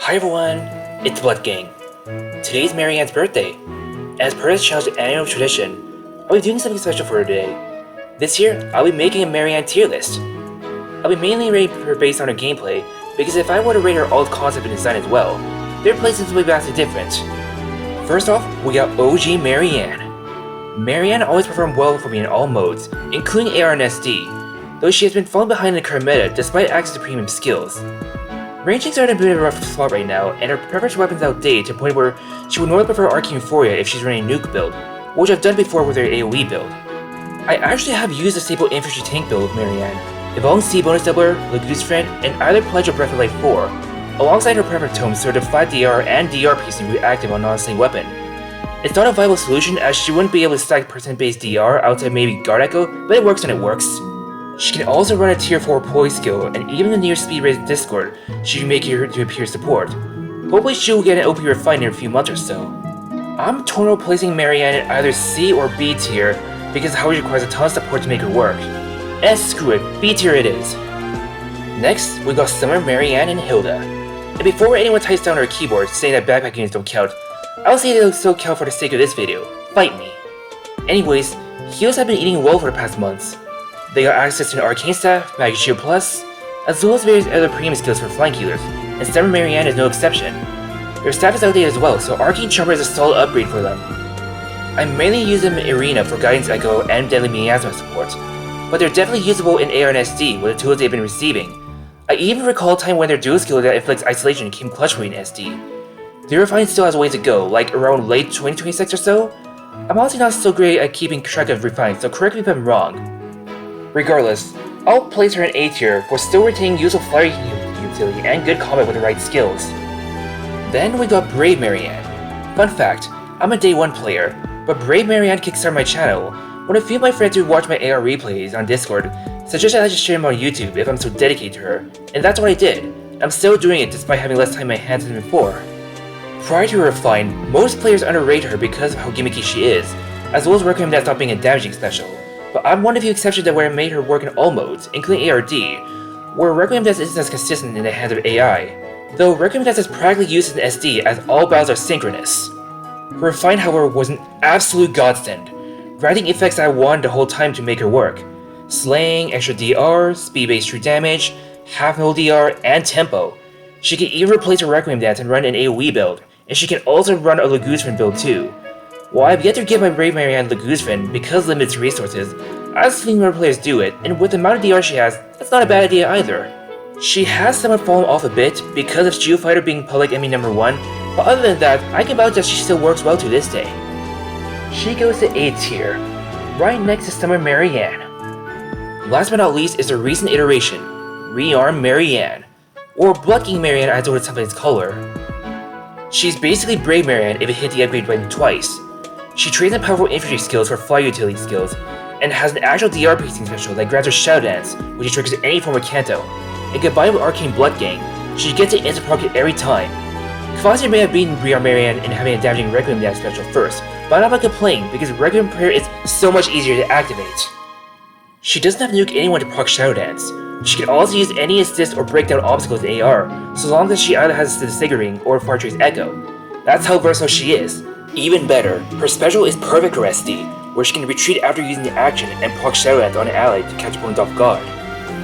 Hi everyone, it's Blood Gang. Today's Marianne's birthday. As per the channel's annual tradition, I'll be doing something special for her today. This year, I'll be making a Marianne tier list. I'll be mainly rating her based on her gameplay, because if I were to rate her all concept and design as well, their places will be vastly different. First off, we got OG Marianne. Marianne always performed well for me in all modes, including AR and SD, though she has been falling behind in the current meta despite access to premium skills. Rangings are in a bit of a rough spot right now, and her preference for weapons outdated to the point where she would normally prefer Arcane Euphoria if she's running a nuke build, which I've done before with her AoE build. I actually have used the staple infantry tank build of Marianne, Evolving C bonus doubler, Lagoose Friend, and either Pledge or Breath of Life 4, alongside her preference tomes so the flat DR and DR piecing will be active on non-sling weapon. It's not a viable solution as she wouldn't be able to stack percent-based DR outside maybe Guard Echo, but it works when it works. She can also run a tier 4 poise skill, and even the near speed raised Discord should make her to appear support. Hopefully she will get an OP refined in a few months or so. I'm torn about placing Marianne in either C or B tier because how she requires a ton of support to make her work. Screw it, B tier it is. Next, we got Summer, Marianne, and Hilda. And before anyone types down her keyboard saying that backpack units don't count, I'll say they'll still count for the sake of this video. Fight me. Anyways, heals have been eating well for the past months. They got access to an Arcane Staff, Magic Shield Plus, as well as various other premium skills for flank healers, and Summer Marianne is no exception. Their staff is outdated as well, so Arcane Charmer is a solid upgrade for them. I mainly use them in Arena for Guidance Echo and Deadly Miasma support, but they're definitely usable in AR and SD with the tools they've been receiving. I even recall a time when their dual skill that inflicts isolation came clutch for me in SD. Their refining still has a way to go, like around late 2026 or so. I'm honestly not so great at keeping track of refining, so correct me if I'm wrong. Regardless, I'll place her in A tier for still retaining useful flare utility and good combat with the right skills. Then we got Brave Marianne. Fun fact, I'm a day 1 player, but Brave Marianne kickstarted my channel when a few of my friends who watch my AR replays on Discord suggested I just share them on YouTube if I'm so dedicated to her, and that's what I did. I'm still doing it despite having less time in my hands than before. Prior to her refine, most players underrate her because of how gimmicky she is, as well as recommend that stop being a damaging special. But I'm one of the few exceptions that where I made her work in all modes, including ARD, where Requiem Death isn't as consistent in the hands of AI, though Requiem Death is practically used in SD as all battles are synchronous. Her refine, however, was an absolute godsend, granting effects I wanted the whole time to make her work. Slaying, extra DR, speed-based true damage, half-null DR, and tempo. She can even replace her Requiem Dance and run an AoE build, and she can also run a Lagoose Friend build too. While I've yet to give my Brave Marianne Lagoose Friend because limited resources, I've seen more players do it, and with the amount of DR she has, that's not a bad idea either. She has somewhat fallen off a bit because of Shield Fighter being public enemy number 1, but other than that, I can vouch that she still works well to this day. She goes to A tier, right next to Summer Marianne. Last but not least is the recent iteration, Rearm Marianne, or Blood King Marianne as I would sometimes call her. She's basically Brave Marianne if it hit the upgrade button twice. She trades in powerful infantry skills for fire utility skills, and has an actual DR piecing special that grants her Shadow Dance, which triggers any form of Kanto, and combined with Arcane Blood Gang, she gets it instant proc every time. Kvasir may have beaten Rearm Marianne in having a damaging Requiem Dance special first, but I'm not gonna complain because Requiem Prayer is so much easier to activate. She doesn't have to nuke anyone to proc Shadow Dance. She can also use any assist or break down obstacles in AR, so long as she either has the Siggering or Fartrace Echo. That's how versatile she is. Even better, her special is perfect for SD, where she can retreat after using the action and proc Shadow Dance on an ally to catch opponents off guard.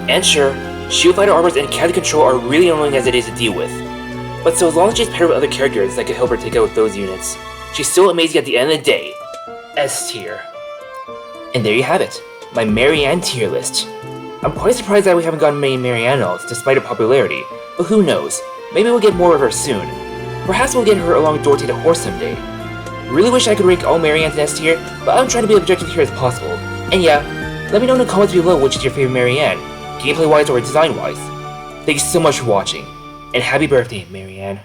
And sure, Shield Fighter armors and Cadet Control are really annoying as it is to deal with. But so as long as she's paired with other characters that can help her take out those units, she's still amazing at the end of the day. S tier. And there you have it, my Marianne tier list. I'm quite surprised that we haven't gotten many Marianne alts despite her popularity, but who knows, maybe we'll get more of her soon. Perhaps we'll get her along with Dorothy the Horse someday. Really wish I could rank all Mariannes in S tier, but I'm trying to be objective here as possible. And yeah, let me know in the comments below which is your favorite Marianne, gameplay wise or design wise. Thanks so much for watching, and happy birthday, Marianne.